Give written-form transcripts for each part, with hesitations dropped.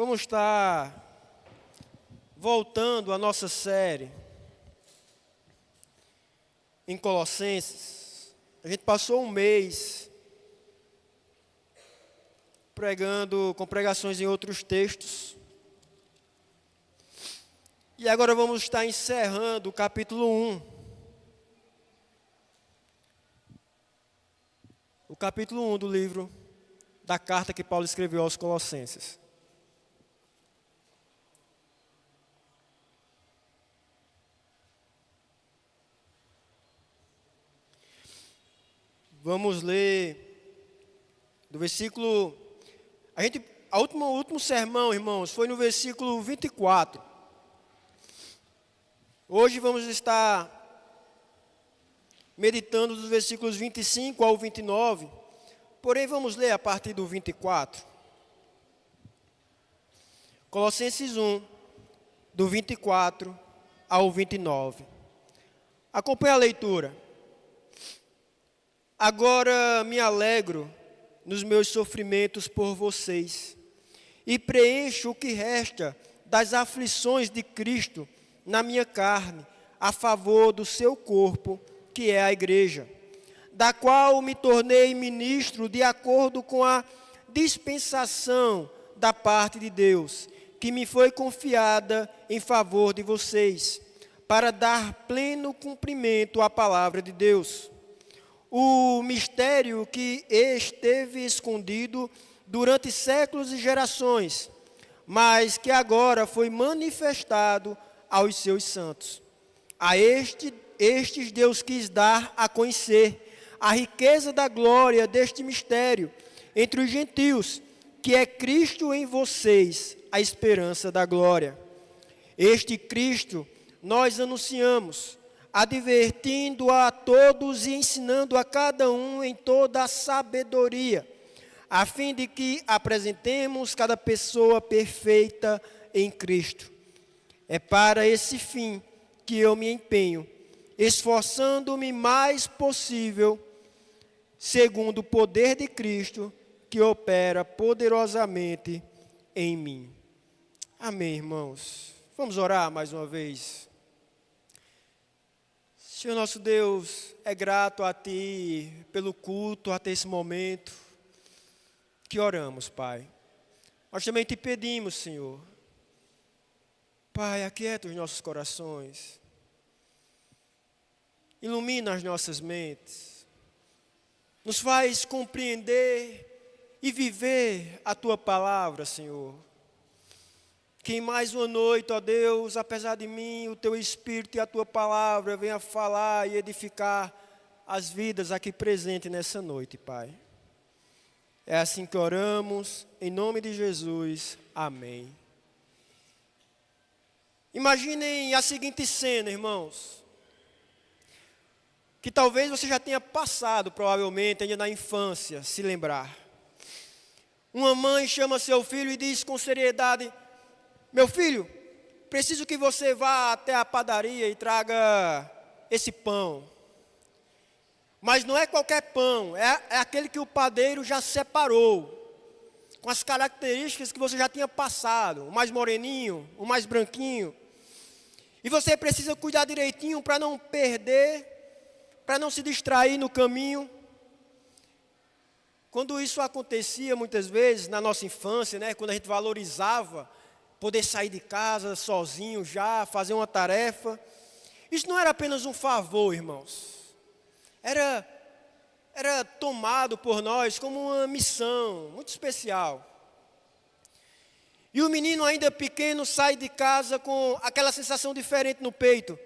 Vamos estar voltando à nossa série em Colossenses. A gente passou um mês pregando com pregações em outros textos. E agora vamos estar encerrando o capítulo 1. O capítulo 1 do livro da carta que Paulo escreveu aos Colossenses. Vamos ler do versículo... O último sermão, irmãos, foi no versículo 24. Hoje vamos estar meditando dos versículos 25 ao 29. Porém, vamos ler a partir do 24. Colossenses 1, do 24 ao 29. Acompanhe a leitura. Agora me alegro nos meus sofrimentos por vocês e preencho o que resta das aflições de Cristo na minha carne, a favor do seu corpo, que é a igreja, da qual me tornei ministro de acordo com a dispensação da parte de Deus, que me foi confiada em favor de vocês, para dar pleno cumprimento à palavra de Deus. O mistério que esteve escondido durante séculos e gerações, mas que agora foi manifestado aos seus santos. A estes Deus quis dar a conhecer a riqueza da glória deste mistério entre os gentios, que é Cristo em vocês, a esperança da glória. Este Cristo nós anunciamos, advertindo a todos e ensinando a cada um em toda a sabedoria, a fim de que apresentemos cada pessoa perfeita em Cristo. É para esse fim que eu me empenho, esforçando-me mais possível, segundo o poder de Cristo, que opera poderosamente em mim. Amém, irmãos. Vamos orar mais uma vez. Senhor nosso Deus, é grato a Ti pelo culto até esse momento que oramos, Pai. Nós também Te pedimos, Senhor, Pai, aquieta os nossos corações, ilumina as nossas mentes, nos faz compreender e viver a Tua palavra, Senhor. Que em mais uma noite, ó Deus, apesar de mim, o Teu Espírito e a Tua palavra venha falar e edificar as vidas aqui presentes nessa noite, Pai. É assim que oramos, em nome de Jesus, amém. Imaginem a seguinte cena, irmãos, que talvez você já tenha passado, provavelmente, ainda na infância, se lembrar. Uma mãe chama seu filho e diz com seriedade: meu filho, preciso que você vá até a padaria e traga esse pão. Mas não é qualquer pão, é aquele que o padeiro já separou, com as características que você já tinha passado, o mais moreninho, o mais branquinho. E você precisa cuidar direitinho para não perder, para não se distrair no caminho. Quando isso acontecia muitas vezes na nossa infância, né, quando a gente valorizava poder sair de casa sozinho já, fazer uma tarefa. Isso não era apenas um favor, irmãos. Era tomado por nós como uma missão muito especial. E o menino ainda pequeno sai de casa com aquela sensação diferente no peito.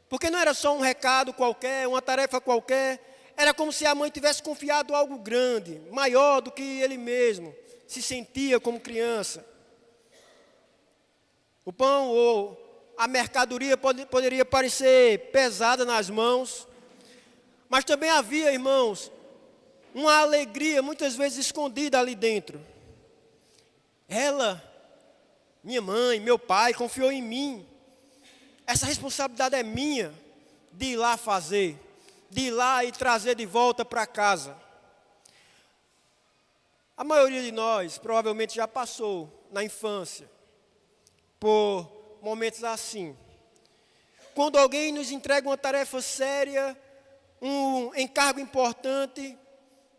Porque não era só um recado qualquer, uma tarefa qualquer. Era como se a mãe tivesse confiado algo grande, maior do que ele mesmo se sentia como criança. O pão ou a mercadoria poderia parecer pesada nas mãos, mas também havia, irmãos, uma alegria muitas vezes escondida ali dentro. Ela, minha mãe, meu pai, confiou em mim. Essa responsabilidade é minha de ir lá fazer, de ir lá e trazer de volta para casa. A maioria de nós provavelmente já passou na infância por momentos assim. Quando alguém nos entrega uma tarefa séria, um encargo importante,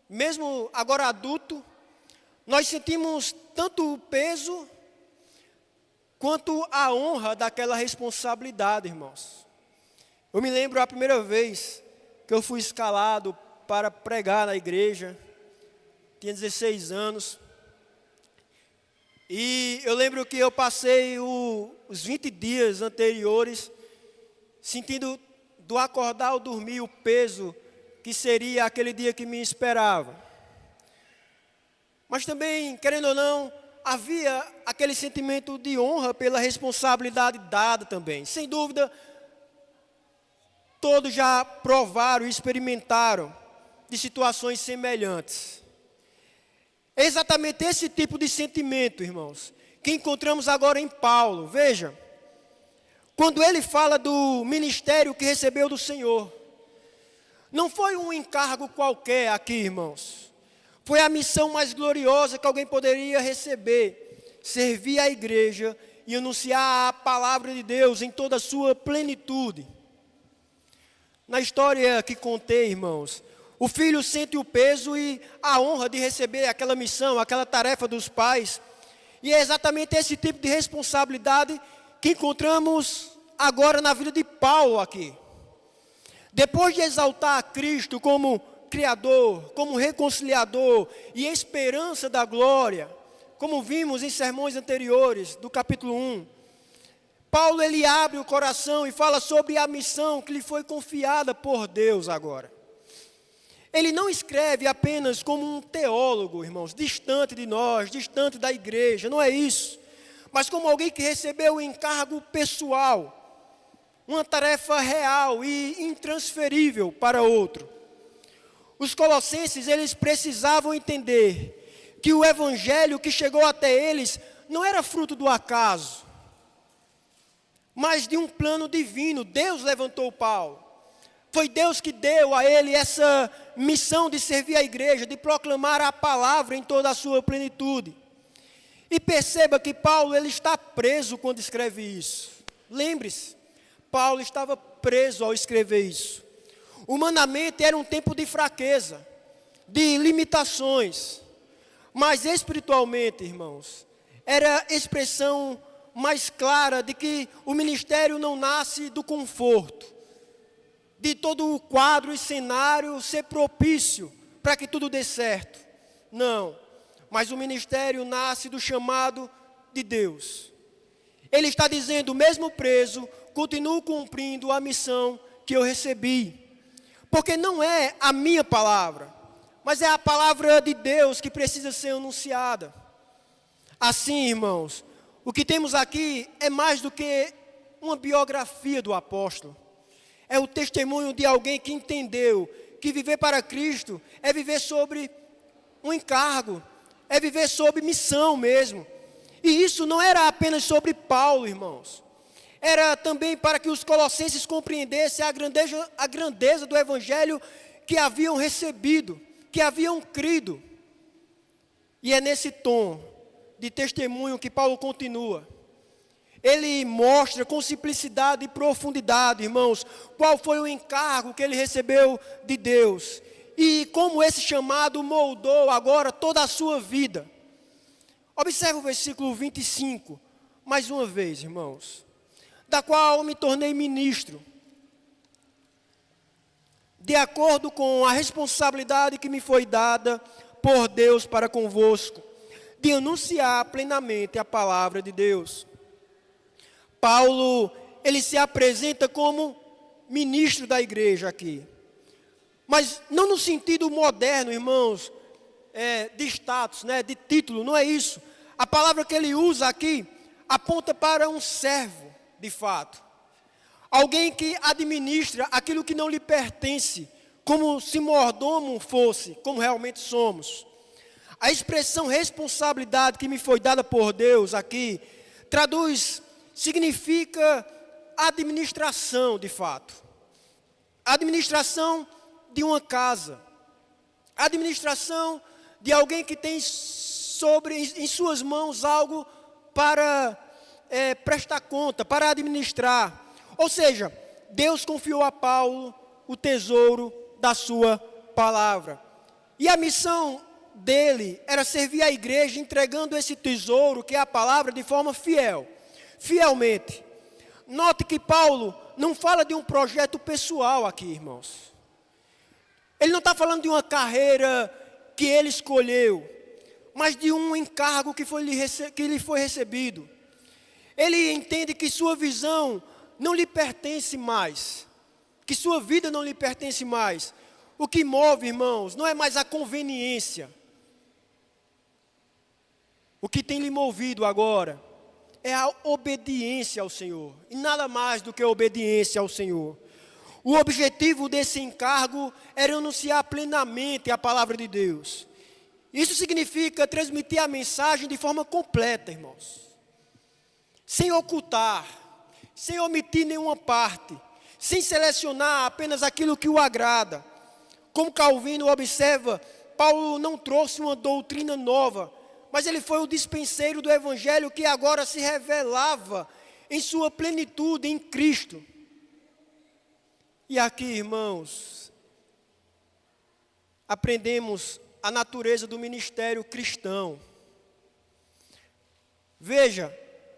mesmo agora adulto, nós sentimos tanto o peso quanto a honra daquela responsabilidade, irmãos. Eu me lembro a primeira vez que eu fui escalado para pregar na igreja, tinha 16 anos, e eu lembro que eu passei os 20 dias anteriores sentindo do acordar ao dormir o peso que seria aquele dia que me esperava. Mas também, querendo ou não, havia aquele sentimento de honra pela responsabilidade dada também. Sem dúvida, todos já provaram e experimentaram de situações semelhantes. É exatamente esse tipo de sentimento, irmãos, que encontramos agora em Paulo. Veja, quando ele fala do ministério que recebeu do Senhor, não foi um encargo qualquer aqui, irmãos. Foi a missão mais gloriosa que alguém poderia receber, servir a igreja e anunciar a palavra de Deus em toda a sua plenitude. Na história que contei, irmãos, o filho sente o peso e a honra de receber aquela missão, aquela tarefa dos pais. E é exatamente esse tipo de responsabilidade que encontramos agora na vida de Paulo aqui. Depois de exaltar a Cristo como Criador, como reconciliador e esperança da glória, como vimos em sermões anteriores do capítulo 1, Paulo ele abre o coração e fala sobre a missão que lhe foi confiada por Deus agora. Ele não escreve apenas como um teólogo, irmãos, distante de nós, distante da igreja, não é isso. Mas como alguém que recebeu o encargo pessoal, uma tarefa real e intransferível para outro. Os colossenses, eles precisavam entender que o evangelho que chegou até eles não era fruto do acaso, mas de um plano divino. Deus levantou Paulo. Foi Deus que deu a ele essa missão de servir a igreja, de proclamar a palavra em toda a sua plenitude. E perceba que Paulo ele está preso quando escreve isso. Lembre-se, Paulo estava preso ao escrever isso. Humanamente era um tempo de fraqueza, de limitações, mas espiritualmente, irmãos, era a expressão mais clara de que o ministério não nasce do conforto, de todo o quadro e cenário ser propício para que tudo dê certo. Não, mas o ministério nasce do chamado de Deus. Ele está dizendo, mesmo preso, continuo cumprindo a missão que eu recebi. Porque não é a minha palavra, mas é a palavra de Deus que precisa ser anunciada. Assim, irmãos, o que temos aqui é mais do que uma biografia do apóstolo. É o testemunho de alguém que entendeu que viver para Cristo é viver sobre um encargo, é viver sob missão mesmo. E isso não era apenas sobre Paulo, irmãos. Era também para que os colossenses compreendessem a grandeza do evangelho que haviam recebido, que haviam crido. E é nesse tom de testemunho que Paulo continua. Ele mostra com simplicidade e profundidade, irmãos, qual foi o encargo que ele recebeu de Deus. E como esse chamado moldou agora toda a sua vida. Observe o versículo 25, mais uma vez, irmãos. Da qual me tornei ministro, de acordo com a responsabilidade que me foi dada por Deus para convosco, de anunciar plenamente a palavra de Deus. Paulo, ele se apresenta como ministro da igreja aqui. Mas não no sentido moderno, irmãos, de status, de título, não é isso. A palavra que ele usa aqui aponta para um servo, de fato. Alguém que administra aquilo que não lhe pertence, como se mordomo fosse, como realmente somos. A expressão responsabilidade que me foi dada por Deus aqui, significa administração, de fato. Administração de uma casa. Administração de alguém que tem em suas mãos algo para prestar conta, para administrar. Ou seja, Deus confiou a Paulo o tesouro da sua palavra. E a missão dele era servir a igreja entregando esse tesouro, que é a palavra, de forma fielmente. Note que Paulo não fala de um projeto pessoal aqui, irmãos. Ele não está falando de uma carreira que ele escolheu, mas de um encargo que lhe foi recebido. Ele entende que sua visão não lhe pertence mais, que sua vida não lhe pertence mais. O que move, irmãos, não é mais a conveniência. O que tem lhe movido agora é a obediência ao Senhor, e nada mais do que a obediência ao Senhor. O objetivo desse encargo era anunciar plenamente a palavra de Deus. Isso significa transmitir a mensagem de forma completa, irmãos. Sem ocultar, sem omitir nenhuma parte, sem selecionar apenas aquilo que o agrada. Como Calvino observa, Paulo não trouxe uma doutrina nova, mas ele foi o dispenseiro do Evangelho que agora se revelava em sua plenitude em Cristo. E aqui, irmãos, aprendemos a natureza do ministério cristão. Veja,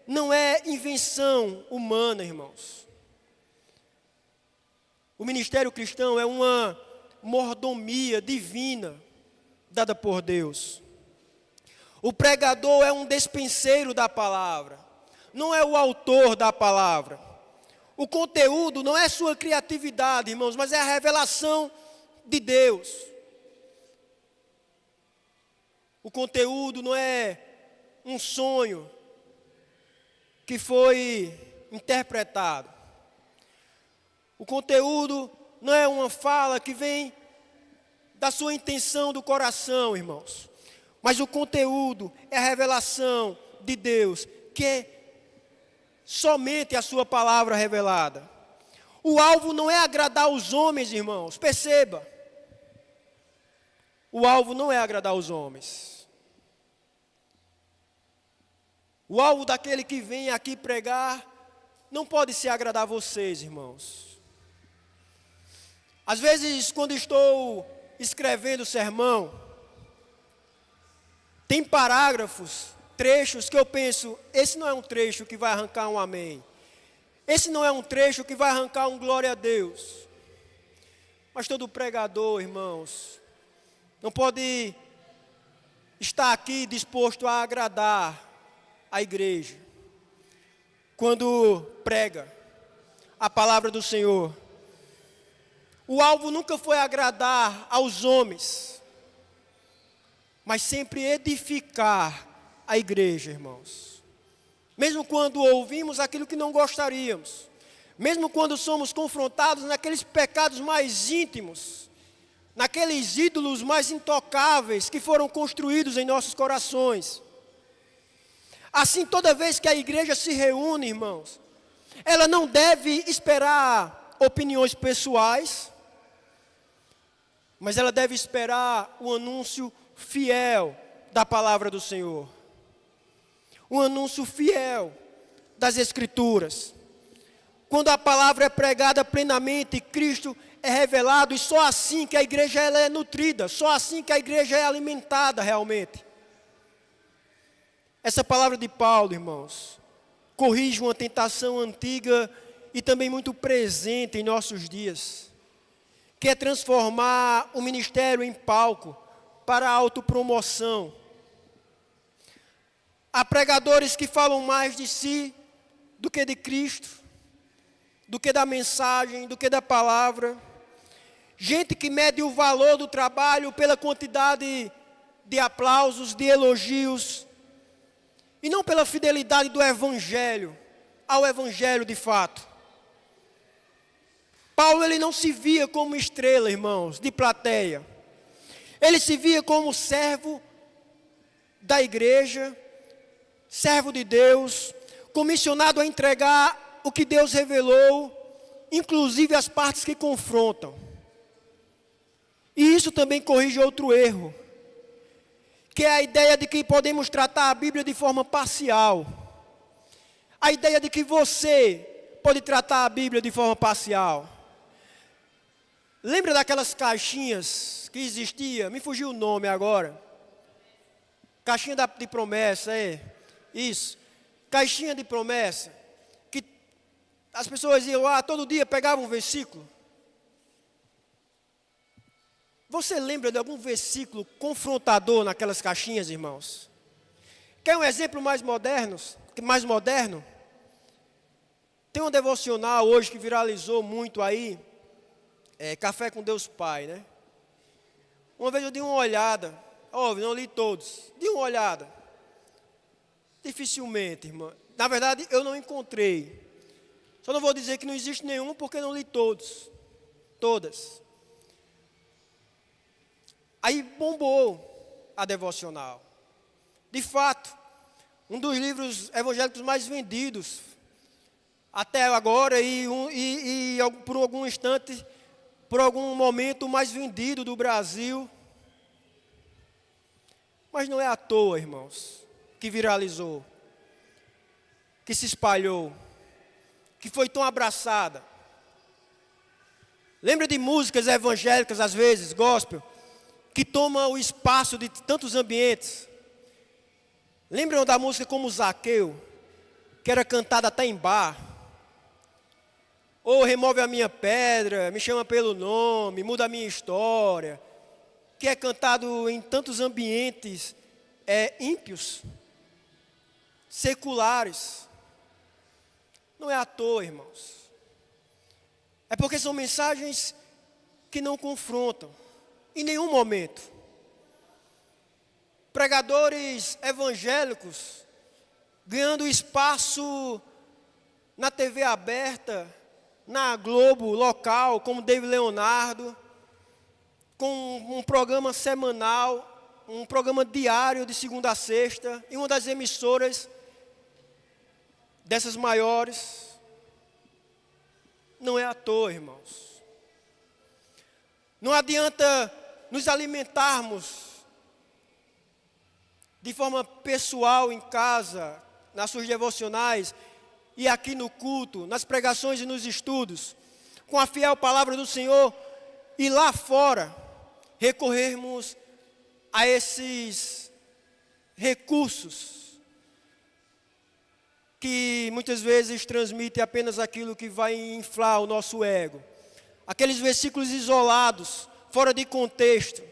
não é invenção humana, irmãos. O ministério cristão é uma mordomia divina dada por Deus. O pregador é um dispenseiro da palavra, não é o autor da palavra. O conteúdo não é sua criatividade, irmãos, mas é a revelação de Deus. O conteúdo não é um sonho que foi interpretado. O conteúdo não é uma fala que vem da sua intenção do coração, irmãos. Mas o conteúdo é a revelação de Deus, que é somente a sua palavra revelada. O alvo não é agradar os homens, irmãos, perceba. O alvo não é agradar os homens. O alvo daquele que vem aqui pregar não pode ser agradar vocês, irmãos. Às vezes, quando estou escrevendo o sermão, tem parágrafos, trechos que eu penso, esse não é um trecho que vai arrancar um amém. Esse não é um trecho que vai arrancar um glória a Deus. Mas todo pregador, irmãos, não pode estar aqui disposto a agradar a igreja quando prega a palavra do Senhor. O alvo nunca foi agradar aos homens, mas sempre edificar a igreja, irmãos. Mesmo quando ouvimos aquilo que não gostaríamos, mesmo quando somos confrontados naqueles pecados mais íntimos, naqueles ídolos mais intocáveis que foram construídos em nossos corações. Assim, toda vez que a igreja se reúne, irmãos, ela não deve esperar opiniões pessoais, mas ela deve esperar o anúncio fiel da palavra do Senhor. Um anúncio fiel das Escrituras. Quando a palavra é pregada plenamente, Cristo é revelado, e só assim que a igreja ela é nutrida, só assim que a igreja é alimentada realmente. Essa palavra de Paulo, irmãos, corrige uma tentação antiga e também muito presente em nossos dias, que é transformar o ministério em palco para a autopromoção. Há pregadores que falam mais de si do que de Cristo, do que da mensagem, do que da palavra. Gente que mede o valor do trabalho pela quantidade de aplausos, de elogios, e não pela fidelidade do evangelho, ao evangelho de fato. Paulo, ele não se via como estrela, irmãos, de plateia. Ele se via como servo da igreja, servo de Deus, comissionado a entregar o que Deus revelou, inclusive as partes que confrontam. E isso também corrige outro erro, que é a ideia de que podemos tratar a Bíblia de forma parcial. A ideia de que você pode tratar a Bíblia de forma parcial. Lembra daquelas caixinhas que existia? Me fugiu o nome agora. Caixinha de promessa, isso. Caixinha de promessa. Que as pessoas iam lá, todo dia pegavam um versículo. Você lembra de algum versículo confrontador naquelas caixinhas, irmãos? Quer um exemplo mais moderno? Tem um devocional hoje que viralizou muito aí, Café com Deus Pai, né? Uma vez eu dei uma olhada, óbvio, não li todos, dei uma olhada. Dificilmente, irmã. Na verdade, eu não encontrei. Só não vou dizer que não existe nenhum, porque não li todas. Aí bombou a devocional. De fato, um dos livros evangélicos mais vendidos até agora e por algum instante, por algum momento, o mais vendido do Brasil. Mas não é à toa, irmãos, que viralizou, que se espalhou, que foi tão abraçada. Lembra de músicas evangélicas, às vezes, gospel, que toma o espaço de tantos ambientes. Lembram da música como Zaqueu, que era cantada até em bar? Ou Remove a Minha Pedra, Me Chama Pelo Nome, Muda a Minha História, que é cantado em tantos ambientes ímpios, seculares. Não é à toa, irmãos. É porque são mensagens que não confrontam. Em nenhum momento. Pregadores evangélicos ganhando espaço na TV aberta, na Globo local, como David Leonardo, com um programa semanal, um programa diário de segunda a sexta, em uma das emissoras dessas maiores. Não é à toa, irmãos. Não adianta nos alimentarmos de forma pessoal em casa, nas suas devocionais e aqui no culto, nas pregações e nos estudos, com a fiel palavra do Senhor, e lá fora recorrermos a esses recursos que muitas vezes transmitem apenas aquilo que vai inflar o nosso ego. Aqueles versículos isolados, fora de contexto.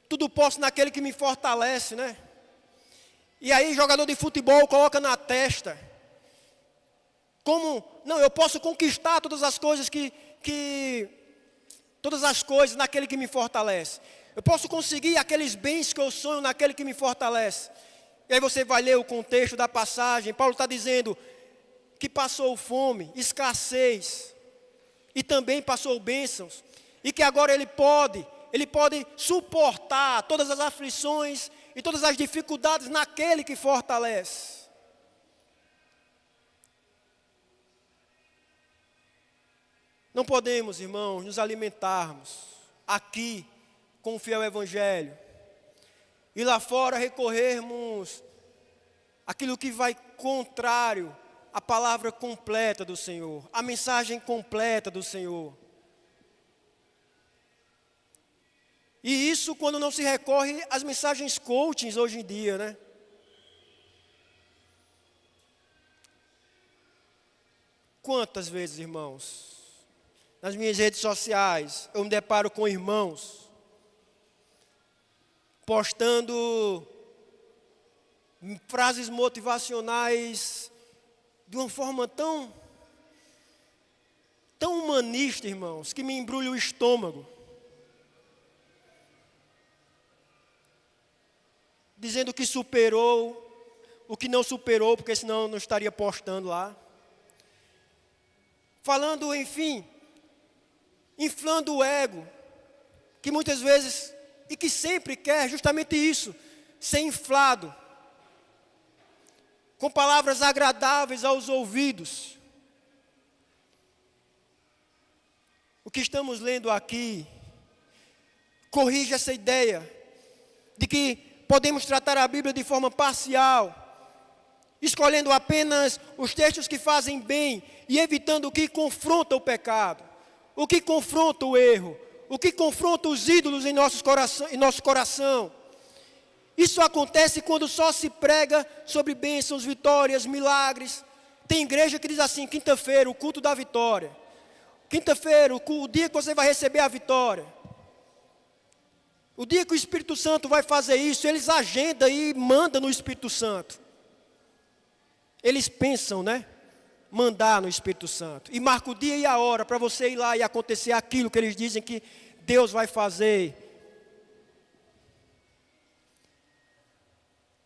Tudo posso naquele que me fortalece, né? E aí jogador de futebol coloca na testa. Como, não, eu posso conquistar todas as coisas todas as coisas naquele que me fortalece. Eu posso conseguir aqueles bens que eu sonho naquele que me fortalece. E aí você vai ler o contexto da passagem. Paulo está dizendo que passou fome, escassez, e também passou bênçãos. E que agora ele pode suportar todas as aflições e todas as dificuldades naquele que fortalece. Não podemos, irmãos, nos alimentarmos aqui com o fiel evangelho e lá fora recorrermos aquilo que vai contrário à palavra completa do Senhor, à mensagem completa do Senhor. E isso quando não se recorre às mensagens coachings hoje em dia, né? Quantas vezes, irmãos, nas minhas redes sociais, eu me deparo com irmãos postando frases motivacionais de uma forma tão humanista, irmãos, que me embrulha o estômago. Dizendo que superou, o que não superou, porque senão eu não estaria postando lá. Falando, enfim, inflando o ego, que muitas vezes, e que sempre quer justamente isso, ser inflado, com palavras agradáveis aos ouvidos. O que estamos lendo aqui corrige essa ideia de que podemos tratar a Bíblia de forma parcial, escolhendo apenas os textos que fazem bem e evitando o que confronta o pecado, o que confronta o erro, o que confronta os ídolos em nosso coração. Isso acontece quando só se prega sobre bênçãos, vitórias, milagres. Tem igreja que diz assim: quinta-feira, o culto da vitória. Quinta-feira, o dia que você vai receber a vitória. O dia que o Espírito Santo vai fazer isso, eles agendam e mandam no Espírito Santo. Eles pensam, né? Mandar no Espírito Santo. E marca o dia e a hora para você ir lá e acontecer aquilo que eles dizem que Deus vai fazer.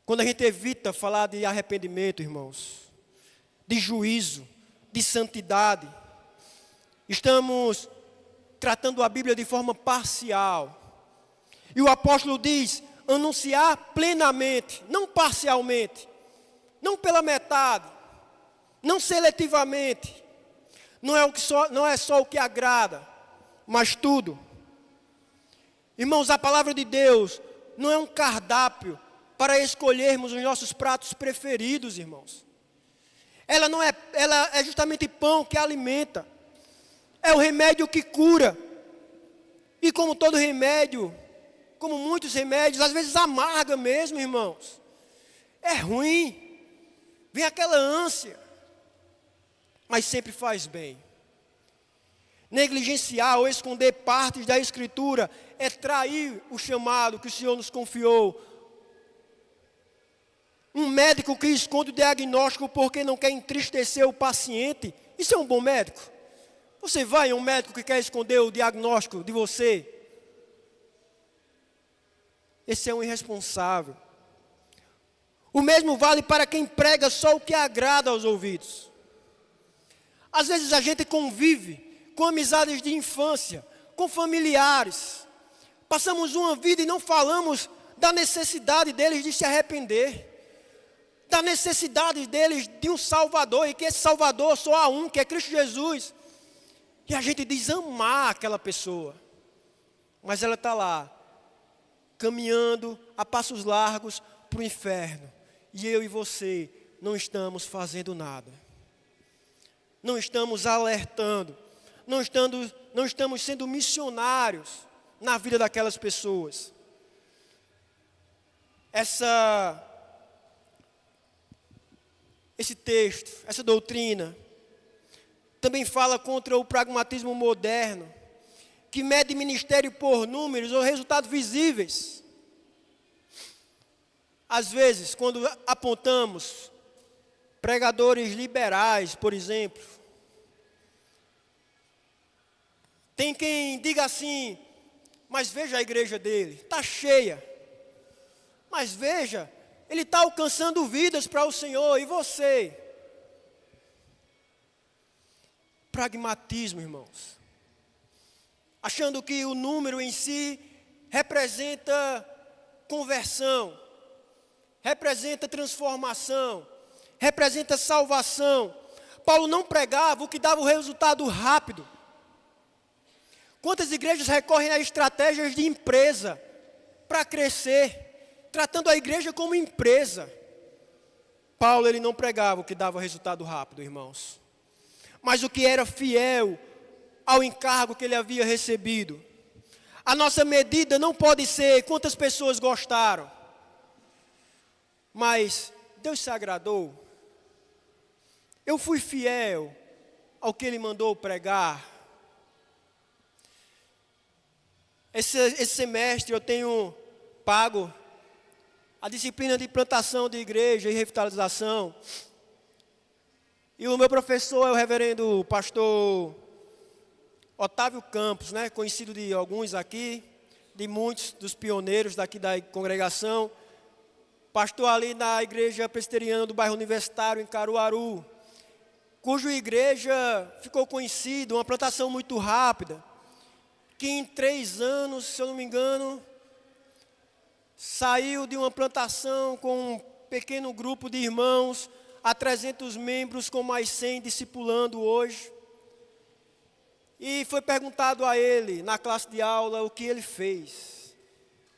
Quando a gente evita falar de arrependimento, irmãos, de juízo, de santidade, estamos tratando a Bíblia de forma parcial. E o apóstolo diz: anunciar plenamente, não parcialmente, não pela metade, não seletivamente. Não é só o que agrada, mas tudo. Irmãos, a palavra de Deus não é um cardápio para escolhermos os nossos pratos preferidos, irmãos. Ela é justamente pão que alimenta. É o remédio que cura. E como todo remédio, como muitos remédios, às vezes amarga mesmo, irmãos. É ruim. Vem aquela ânsia. Mas sempre faz bem. Negligenciar ou esconder partes da Escritura é trair o chamado que o Senhor nos confiou. Um médico que esconde o diagnóstico porque não quer entristecer o paciente, isso é um bom médico? Você vai a um médico que quer esconder o diagnóstico de você? Esse é um irresponsável. O mesmo vale para quem prega só o que agrada aos ouvidos. Às vezes a gente convive com amizades de infância, com familiares. Passamos uma vida e não falamos da necessidade deles de se arrepender, da necessidade deles de um Salvador, e que esse Salvador só há um, que é Cristo Jesus. E a gente diz amar aquela pessoa, mas ela está lá, caminhando a passos largos para o inferno. E eu e você não estamos fazendo nada. Não estamos alertando. Não estamos sendo missionários na vida daquelas pessoas. Esse texto, essa doutrina, também fala contra o pragmatismo moderno, que mede ministério por números ou resultados visíveis. Às vezes, quando apontamos pregadores liberais, por exemplo, tem quem diga assim: mas veja a igreja dele, está cheia. Mas veja, ele está alcançando vidas para o Senhor, e você? Pragmatismo, irmãos. Achando que o número em si representa conversão, representa transformação, representa salvação. Paulo não pregava o que dava o resultado rápido. Quantas igrejas recorrem a estratégias de empresa para crescer, tratando a igreja como empresa? Paulo, ele não pregava o que dava resultado rápido, irmãos, mas o que era fiel ao encargo que ele havia recebido. A nossa medida não pode ser quantas pessoas gostaram, mas Deus se agradou. Eu fui fiel ao que Ele mandou pregar. Esse semestre eu tenho pago a disciplina de plantação de igreja e revitalização. E o meu professor é o reverendo pastor Otávio Campos, né? Conhecido de alguns aqui, de muitos dos pioneiros daqui da congregação. Pastor ali na igreja presbiteriana do bairro Universitário, em Caruaru, cuja igreja ficou conhecida, uma plantação muito rápida, que em 3 anos, se eu não me engano, saiu de uma plantação com um pequeno grupo de irmãos a 300 membros, com mais 100 discipulando hoje. E foi perguntado a ele, na classe de aula, o que ele fez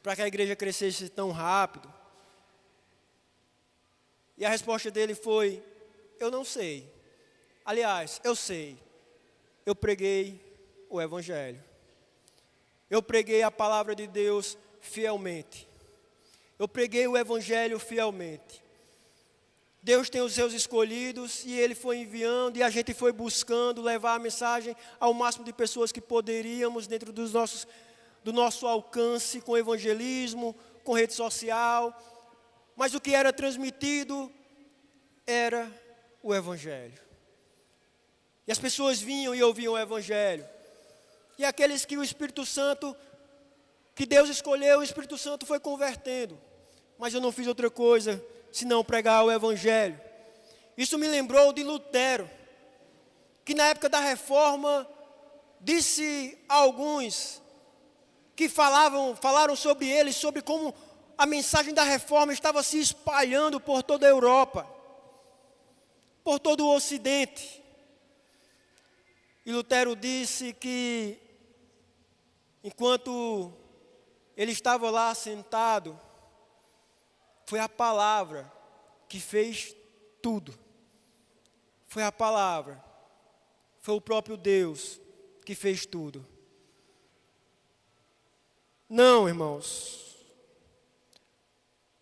para que a igreja crescesse tão rápido. E a resposta dele foi: eu não sei. Aliás, eu sei. Eu preguei o Evangelho. Eu preguei a palavra de Deus fielmente. Eu preguei o Evangelho fielmente. Deus tem os seus escolhidos e Ele foi enviando e a gente foi buscando levar a mensagem ao máximo de pessoas que poderíamos dentro do nosso alcance, com evangelismo, com rede social. Mas o que era transmitido era o Evangelho. E as pessoas vinham e ouviam o Evangelho. E aqueles que o Espírito Santo, que Deus escolheu, o Espírito Santo foi convertendo. Mas eu não fiz outra coisa senão pregar o Evangelho. Isso me lembrou de Lutero, que na época da Reforma, disse a alguns que falaram sobre ele, sobre como a mensagem da Reforma estava se espalhando por toda a Europa, por todo o Ocidente. E Lutero disse que, enquanto ele estava lá sentado, foi a palavra que fez tudo. Foi a palavra. Foi o próprio Deus que fez tudo. Não, irmãos.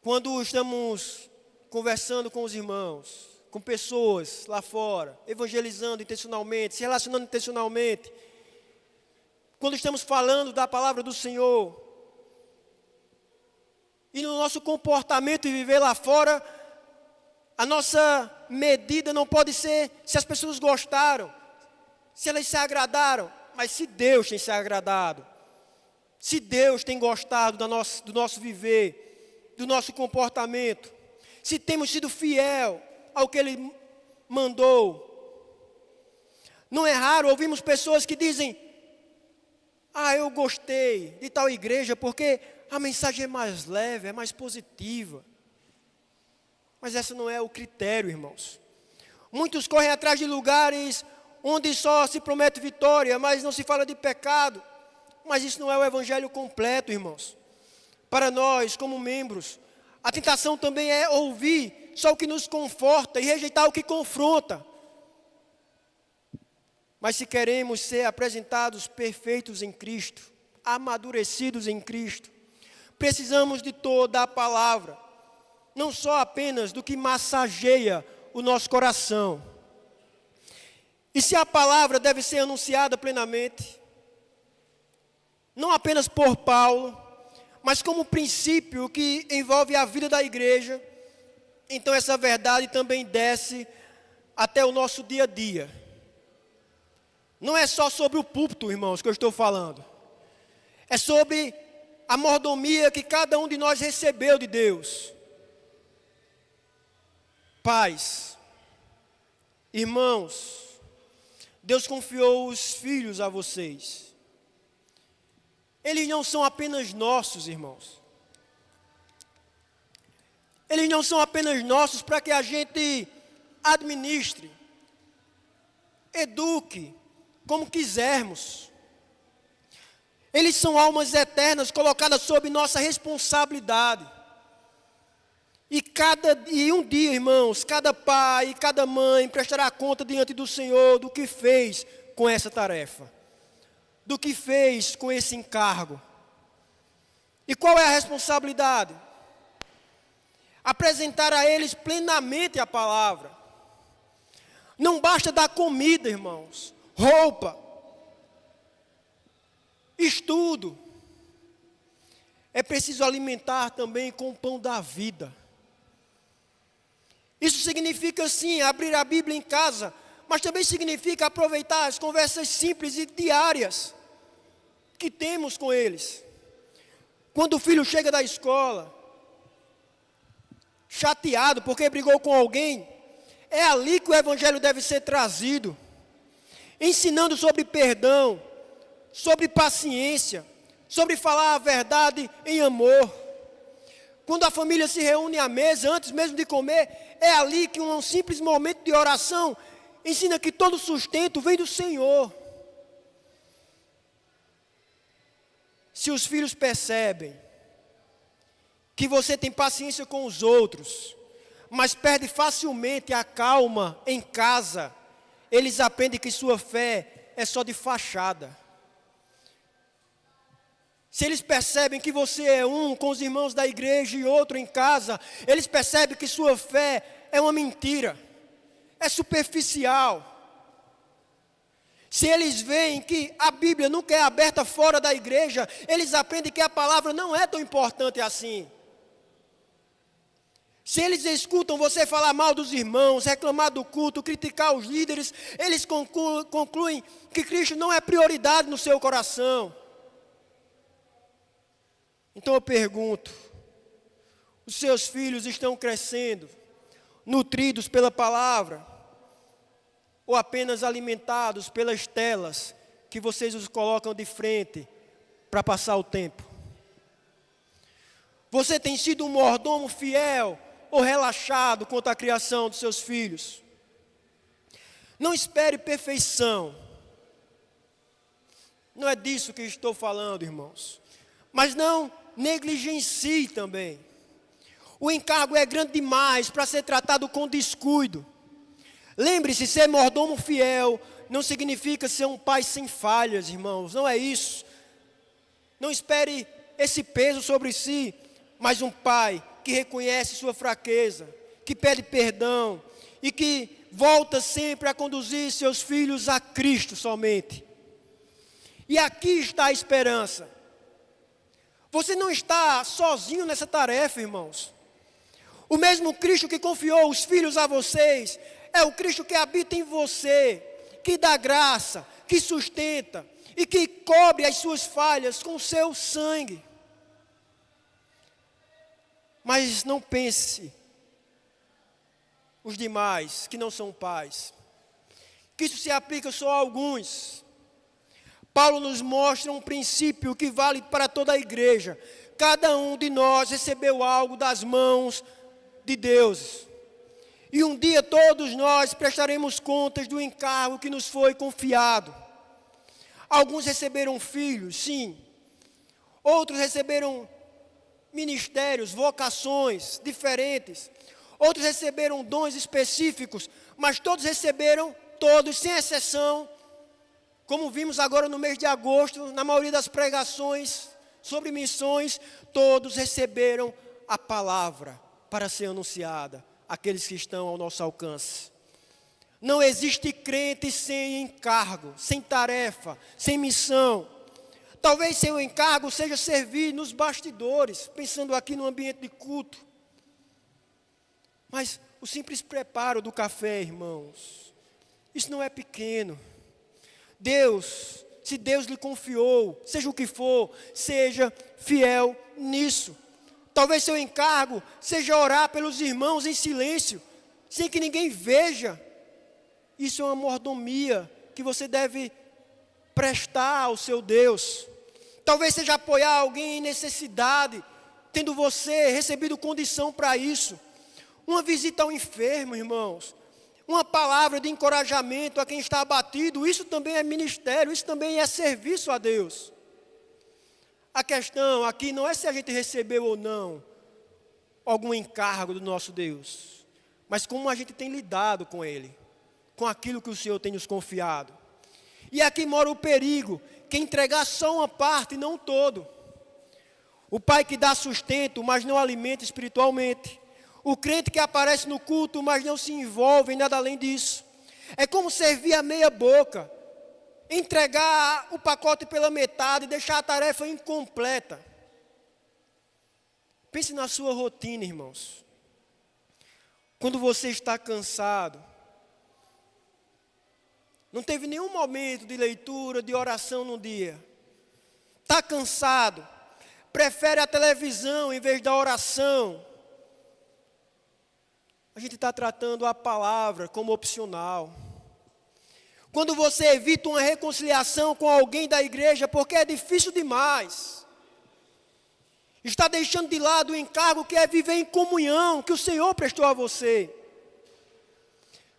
Quando estamos conversando com os irmãos, com pessoas lá fora, evangelizando intencionalmente, se relacionando intencionalmente, quando estamos falando da palavra do Senhor, e no nosso comportamento e viver lá fora, a nossa medida não pode ser se as pessoas gostaram, se elas se agradaram, mas se Deus tem se agradado, se Deus tem gostado do nosso viver, do nosso comportamento, se temos sido fiel ao que Ele mandou. Não é raro ouvirmos pessoas que dizem: eu gostei de tal igreja porque a mensagem é mais leve, é mais positiva. Mas esse não é o critério, irmãos. Muitos correm atrás de lugares onde só se promete vitória, mas não se fala de pecado. Mas isso não é o Evangelho completo, irmãos. Para nós, como membros, a tentação também é ouvir só o que nos conforta e rejeitar o que confronta. Mas se queremos ser apresentados perfeitos em Cristo, amadurecidos em Cristo, precisamos de toda a palavra, não só apenas do que massageia o nosso coração. E se a palavra deve ser anunciada plenamente, não apenas por Paulo, mas como princípio que envolve a vida da igreja, então essa verdade também desce até o nosso dia a dia. Não é só sobre o púlpito, irmãos, que eu estou falando. É sobre a mordomia que cada um de nós recebeu de Deus. Pais, irmãos, Deus confiou os filhos a vocês. Eles não são apenas nossos, irmãos. Eles não são apenas nossos para que a gente administre, eduque, como quisermos. Eles são almas eternas colocadas sob nossa responsabilidade. E um dia, irmãos, cada pai e cada mãe prestará conta diante do Senhor do que fez com essa tarefa, do que fez com esse encargo. E qual é a responsabilidade? Apresentar a eles plenamente a palavra. Não basta dar comida, irmãos, roupa, estudo. É preciso alimentar também com o pão da vida. Isso significa, sim, abrir a Bíblia em casa, mas também significa aproveitar as conversas simples e diárias que temos com eles. Quando o filho chega da escola, chateado porque brigou com alguém, é ali que o Evangelho deve ser trazido, ensinando sobre perdão, sobre paciência, sobre falar a verdade em amor. Quando a família se reúne à mesa, antes mesmo de comer, é ali que um simples momento de oração ensina que todo sustento vem do Senhor. Se os filhos percebem que você tem paciência com os outros, mas perde facilmente a calma em casa, eles aprendem que sua fé é só de fachada. Se eles percebem que você é um com os irmãos da igreja e outro em casa, eles percebem que sua fé é uma mentira, é superficial. Se eles veem que a Bíblia nunca é aberta fora da igreja, eles aprendem que a palavra não é tão importante assim. Se eles escutam você falar mal dos irmãos, reclamar do culto, criticar os líderes, eles concluem que Cristo não é prioridade no seu coração. Então eu pergunto, os seus filhos estão crescendo, nutridos pela palavra, ou apenas alimentados pelas telas que vocês os colocam de frente para passar o tempo? Você tem sido um mordomo fiel ou relaxado quanto à criação dos seus filhos? Não espere perfeição. Não é disso que estou falando, irmãos. Mas não negligencie também. O encargo é grande demais para ser tratado com descuido. Lembre-se, ser mordomo fiel não significa ser um pai sem falhas, irmãos. Não é isso. Não espere esse peso sobre si, mas um pai que reconhece sua fraqueza, que pede perdão e que volta sempre a conduzir seus filhos a Cristo somente. E aqui está a esperança. Você não está sozinho nessa tarefa, irmãos. O mesmo Cristo que confiou os filhos a vocês, é o Cristo que habita em você, que dá graça, que sustenta e que cobre as suas falhas com o seu sangue. Mas não pense os demais que não são pais, que isso se aplica só a alguns. Paulo nos mostra um princípio que vale para toda a igreja. Cada um de nós recebeu algo das mãos de Deus. E um dia todos nós prestaremos contas do encargo que nos foi confiado. Alguns receberam filhos, sim. Outros receberam ministérios, vocações diferentes. Outros receberam dons específicos, mas todos receberam, todos, sem exceção, como vimos agora no mês de agosto, na maioria das pregações sobre missões, todos receberam a palavra para ser anunciada, aqueles que estão ao nosso alcance. Não existe crente sem encargo, sem tarefa, sem missão. Talvez seu encargo seja servir nos bastidores, pensando aqui no ambiente de culto. Mas o simples preparo do café, irmãos, isso não é pequeno. Deus, se Deus lhe confiou, seja o que for, seja fiel nisso. Talvez seu encargo seja orar pelos irmãos em silêncio, sem que ninguém veja. Isso é uma mordomia que você deve prestar ao seu Deus. Talvez seja apoiar alguém em necessidade, tendo você recebido condição para isso. Uma visita ao enfermo, irmãos. Uma palavra de encorajamento a quem está abatido, isso também é ministério, isso também é serviço a Deus. A questão aqui não é se a gente recebeu ou não algum encargo do nosso Deus, mas como a gente tem lidado com Ele, com aquilo que o Senhor tem nos confiado. E aqui mora o perigo, que entregar só uma parte e não todo. O pai que dá sustento, mas não alimenta espiritualmente. O crente que aparece no culto, mas não se envolve em nada além disso. É como servir a meia boca, entregar o pacote pela metade e deixar a tarefa incompleta. Pense na sua rotina, irmãos. Quando você está cansado, não teve nenhum momento de leitura, de oração no dia. Está cansado, prefere a televisão em vez da oração. A gente está tratando a palavra como opcional. Quando você evita uma reconciliação com alguém da igreja porque é difícil demais, está deixando de lado o encargo que é viver em comunhão, que o Senhor prestou a você.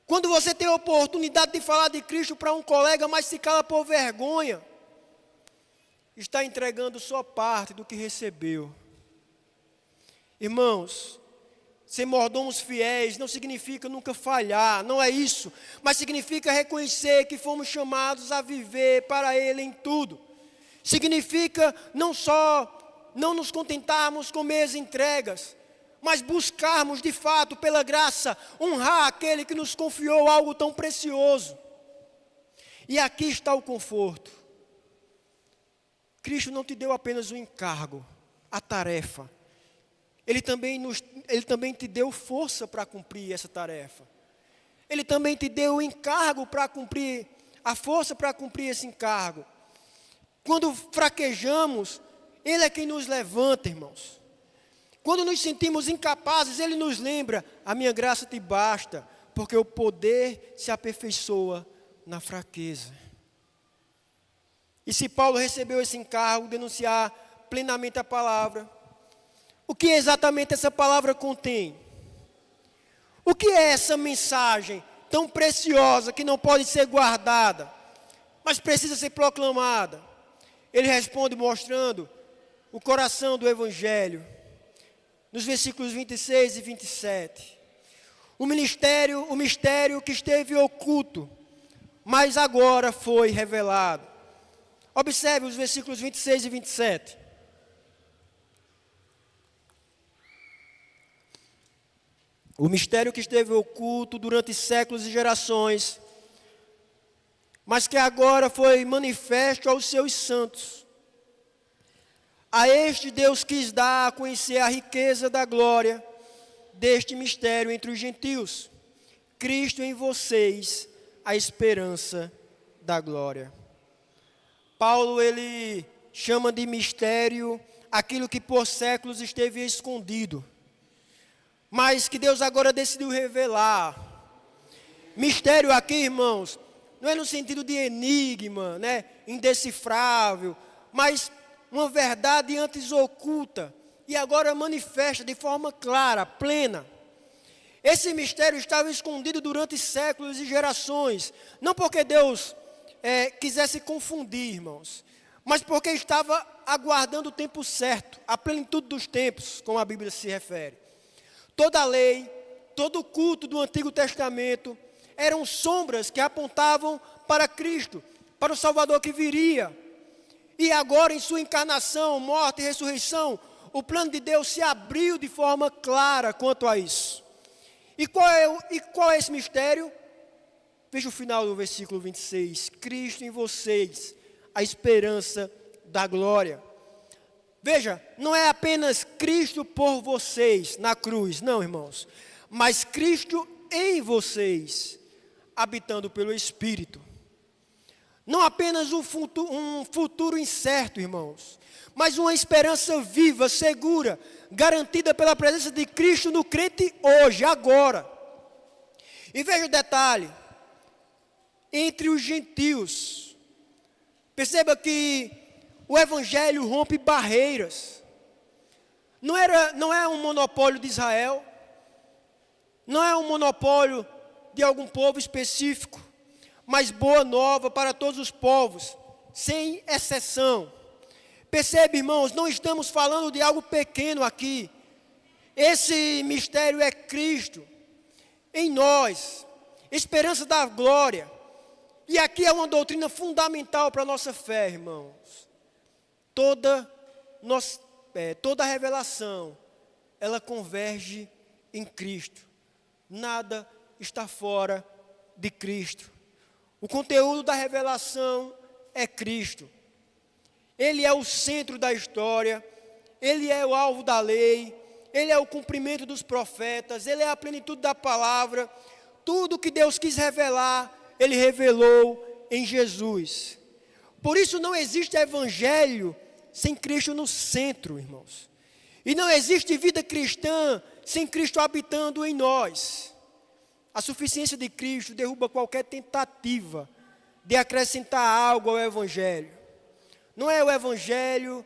Quando você tem a oportunidade de falar de Cristo para um colega, mas se cala por vergonha, está entregando só parte do que recebeu. Irmãos, ser mordomos fiéis não significa nunca falhar, não é isso. Mas significa reconhecer que fomos chamados a viver para Ele em tudo. Significa não só não nos contentarmos com meias entregas, mas buscarmos de fato, pela graça, honrar aquele que nos confiou algo tão precioso. E aqui está o conforto. Cristo não te deu apenas o encargo, a tarefa. Ele também te deu força para cumprir essa tarefa. Ele também te deu o encargo para cumprir, a força para cumprir esse encargo. Quando fraquejamos, Ele é quem nos levanta, irmãos. Quando nos sentimos incapazes, Ele nos lembra: a minha graça te basta, porque o poder se aperfeiçoa na fraqueza. E se Paulo recebeu esse encargo de denunciar plenamente a palavra, o que exatamente essa palavra contém? O que é essa mensagem tão preciosa que não pode ser guardada, mas precisa ser proclamada? Ele responde mostrando o coração do Evangelho, nos versículos 26 e 27. O mistério que esteve oculto, mas agora foi revelado. Observe os versículos 26 e 27. O mistério que esteve oculto durante séculos e gerações, mas que agora foi manifesto aos seus santos. A este Deus quis dar a conhecer a riqueza da glória deste mistério entre os gentios. Cristo em vocês, a esperança da glória. Paulo, ele chama de mistério aquilo que por séculos esteve escondido, mas que Deus agora decidiu revelar. Mistério aqui, irmãos, não é no sentido de enigma, né, indecifrável, mas uma verdade antes oculta e agora manifesta de forma clara, plena. Esse mistério estava escondido durante séculos e gerações, não porque Deus quisesse confundir, irmãos, mas porque estava aguardando o tempo certo, a plenitude dos tempos, como a Bíblia se refere. Toda a lei, todo o culto do Antigo Testamento eram sombras que apontavam para Cristo, para o Salvador que viria. E agora, em sua encarnação, morte e ressurreição, o plano de Deus se abriu de forma clara quanto a isso. E qual é esse mistério? Veja o final do versículo 26. Cristo em vocês, a esperança da glória. Veja, não é apenas Cristo por vocês na cruz, não, irmãos. Mas Cristo em vocês, habitando pelo Espírito. Não apenas um futuro incerto, irmãos, mas uma esperança viva, segura, garantida pela presença de Cristo no crente hoje, agora. E veja o detalhe. Entre os gentios, perceba que o Evangelho rompe barreiras. Não é um monopólio de Israel, não é um monopólio de algum povo específico, mas boa nova para todos os povos, sem exceção. Percebe, irmãos, não estamos falando de algo pequeno aqui. Esse mistério é Cristo em nós, esperança da glória. E aqui é uma doutrina fundamental para a nossa fé, irmãos. Toda revelação, ela converge em Cristo. Nada está fora de Cristo. O conteúdo da revelação é Cristo. Ele é o centro da história, Ele é o alvo da lei, Ele é o cumprimento dos profetas, Ele é a plenitude da palavra. Tudo que Deus quis revelar, Ele revelou em Jesus. Por isso não existe evangelho sem Cristo no centro, irmãos. E não existe vida cristã sem Cristo habitando em nós. A suficiência de Cristo derruba qualquer tentativa de acrescentar algo ao evangelho. Não é o evangelho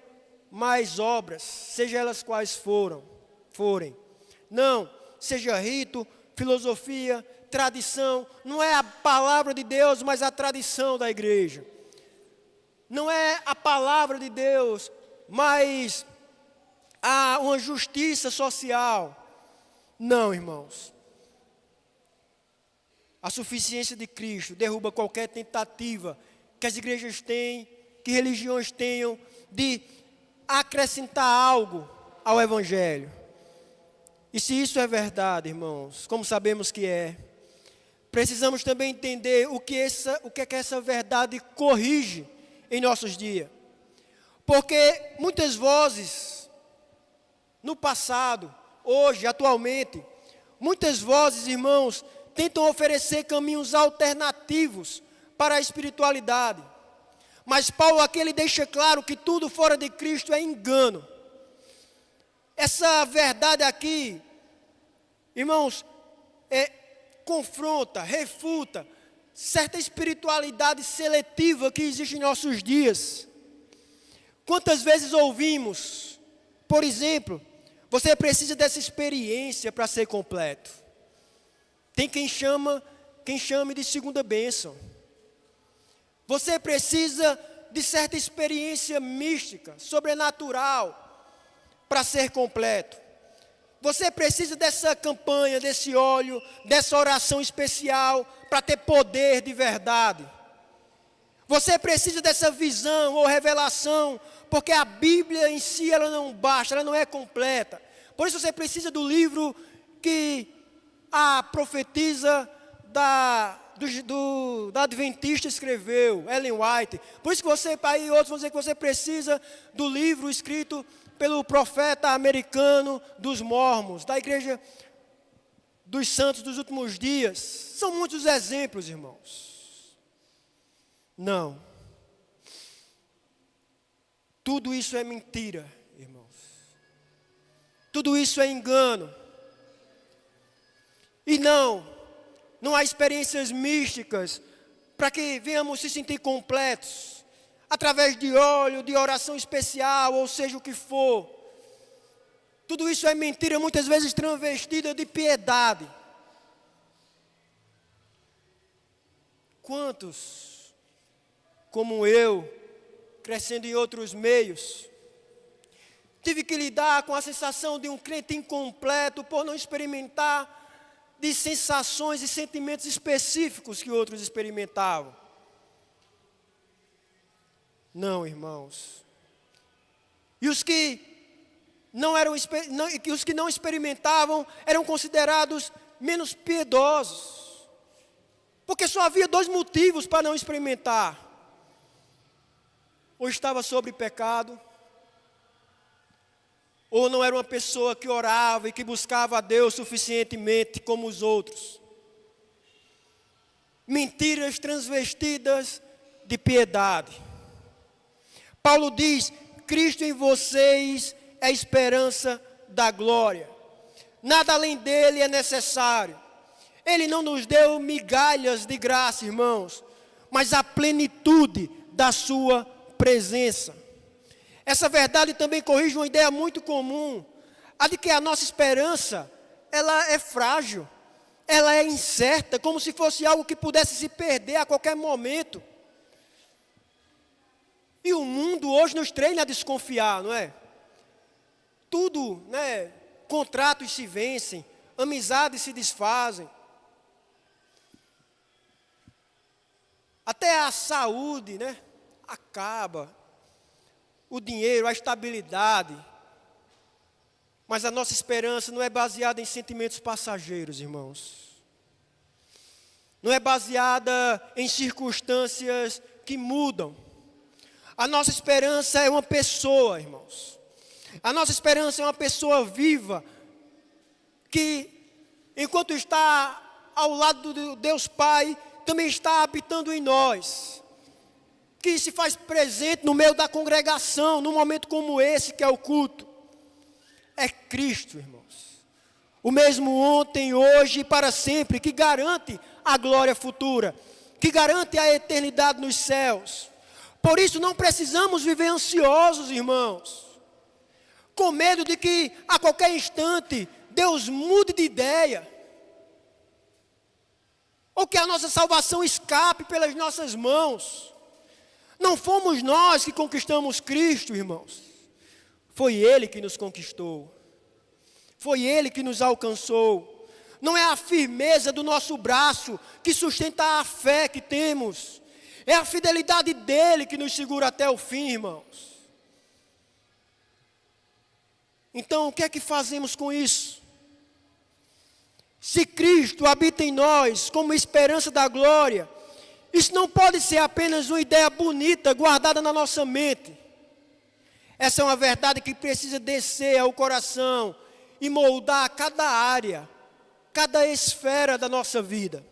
mais obras, seja elas quais forem. Não, seja rito, filosofia, tradição, não é a palavra de Deus, mas a tradição da igreja. Não é a palavra de Deus, mas há uma justiça social. Não, irmãos. A suficiência de Cristo derruba qualquer tentativa que as igrejas têm, que religiões tenham, de acrescentar algo ao Evangelho. E se isso é verdade, irmãos, como sabemos que é, precisamos também entender o que é que essa verdade corrige em nossos dias. Porque muitas vozes, no passado, hoje, atualmente, muitas vozes, irmãos, tentam oferecer caminhos alternativos para a espiritualidade. Mas Paulo aqui ele deixa claro que tudo fora de Cristo é engano. Essa verdade aqui, irmãos, confronta, refuta certa espiritualidade seletiva que existe em nossos dias. Quantas vezes ouvimos, por exemplo, você precisa dessa experiência para ser completo. Tem quem chame de segunda bênção. Você precisa de certa experiência mística, sobrenatural, para ser completo. Você precisa dessa campanha, desse óleo, dessa oração especial, para ter poder de verdade. Você precisa dessa visão ou revelação, porque a Bíblia em si ela não basta, ela não é completa. Por isso você precisa do livro que a profetisa da Adventista escreveu, Ellen White. Por isso que você, aí outros vão dizer que você precisa do livro escrito pelo profeta americano dos Mormons, da Igreja dos Santos dos Últimos Dias. São muitos exemplos, irmãos. Não. Tudo isso é mentira, irmãos. Tudo isso é engano. E não há experiências místicas para que venhamos se sentir completos, através de óleo, de oração especial, ou seja o que for. Tudo isso é mentira, muitas vezes travestida de piedade. Quantos, como eu, crescendo em outros meios, tive que lidar com a sensação de um crente incompleto por não experimentar de sensações e sentimentos específicos que outros experimentavam. Não, irmãos. E os que não experimentavam eram considerados menos piedosos. Porque só havia 2 motivos para não experimentar. Ou estava sobre pecado, ou não era uma pessoa que orava e que buscava a Deus suficientemente como os outros. Mentiras transvestidas de piedade. Paulo diz: Cristo em vocês é a esperança da glória. Nada além dele é necessário. Ele não nos deu migalhas de graça, irmãos, mas a plenitude da sua presença. Essa verdade também corrige uma ideia muito comum, a de que a nossa esperança, ela é frágil, ela é incerta, como se fosse algo que pudesse se perder a qualquer momento. E o mundo hoje nos treina a desconfiar, não é? Tudo, né? Contratos se vencem, amizades se desfazem. Até a saúde, né? Acaba. O dinheiro, a estabilidade. Mas a nossa esperança não é baseada em sentimentos passageiros, irmãos. Não é baseada em circunstâncias que mudam. A nossa esperança é uma pessoa, irmãos. A nossa esperança é uma pessoa viva, que enquanto está ao lado do Deus Pai, também está habitando em nós. Que se faz presente no meio da congregação, num momento como esse, que é o culto. É Cristo, irmãos. O mesmo ontem, hoje e para sempre, que garante a glória futura, que garante a eternidade nos céus. Por isso não precisamos viver ansiosos, irmãos, com medo de que a qualquer instante Deus mude de ideia, ou que a nossa salvação escape pelas nossas mãos. Não fomos nós que conquistamos Cristo, irmãos. Foi Ele que nos conquistou. Foi Ele que nos alcançou. Não é a firmeza do nosso braço que sustenta a fé que temos. É a fidelidade dEle que nos segura até o fim, irmãos. Então, o que é que fazemos com isso? Se Cristo habita em nós como esperança da glória, isso não pode ser apenas uma ideia bonita guardada na nossa mente. Essa é uma verdade que precisa descer ao coração e moldar cada área, cada esfera da nossa vida.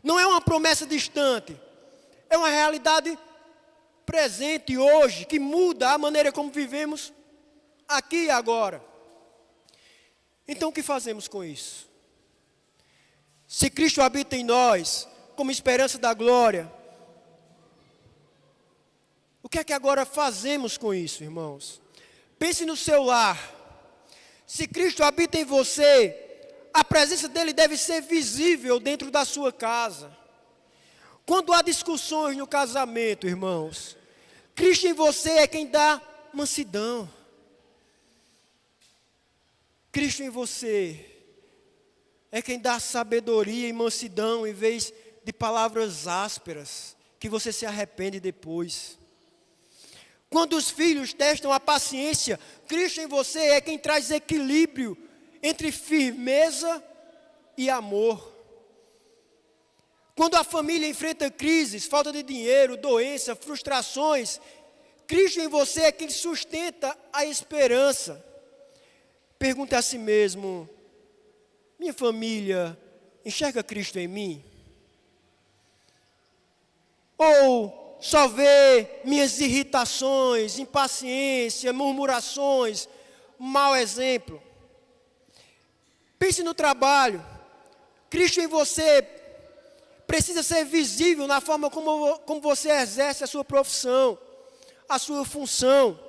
Não é uma promessa distante, é uma realidade presente hoje, que muda a maneira como vivemos aqui e agora. Então o que fazemos com isso? Se Cristo habita em nós, como esperança da glória, o que é que agora fazemos com isso, irmãos? Pense no seu lar. Se Cristo habita em você, a presença dele deve ser visível dentro da sua casa. Quando há discussões no casamento, irmãos, Cristo em você é quem dá mansidão. Cristo em você é quem dá sabedoria e mansidão em vez de palavras ásperas, que você se arrepende depois. Quando os filhos testam a paciência, Cristo em você é quem traz equilíbrio entre firmeza e amor. Quando a família enfrenta crises, falta de dinheiro, doença, frustrações, Cristo em você é quem sustenta a esperança. Pergunte a si mesmo: minha família enxerga Cristo em mim? Ou só vê minhas irritações, impaciência, murmurações, mau exemplo? Pense no trabalho. Cristo em você precisa ser visível na forma como você exerce a sua profissão, a sua função.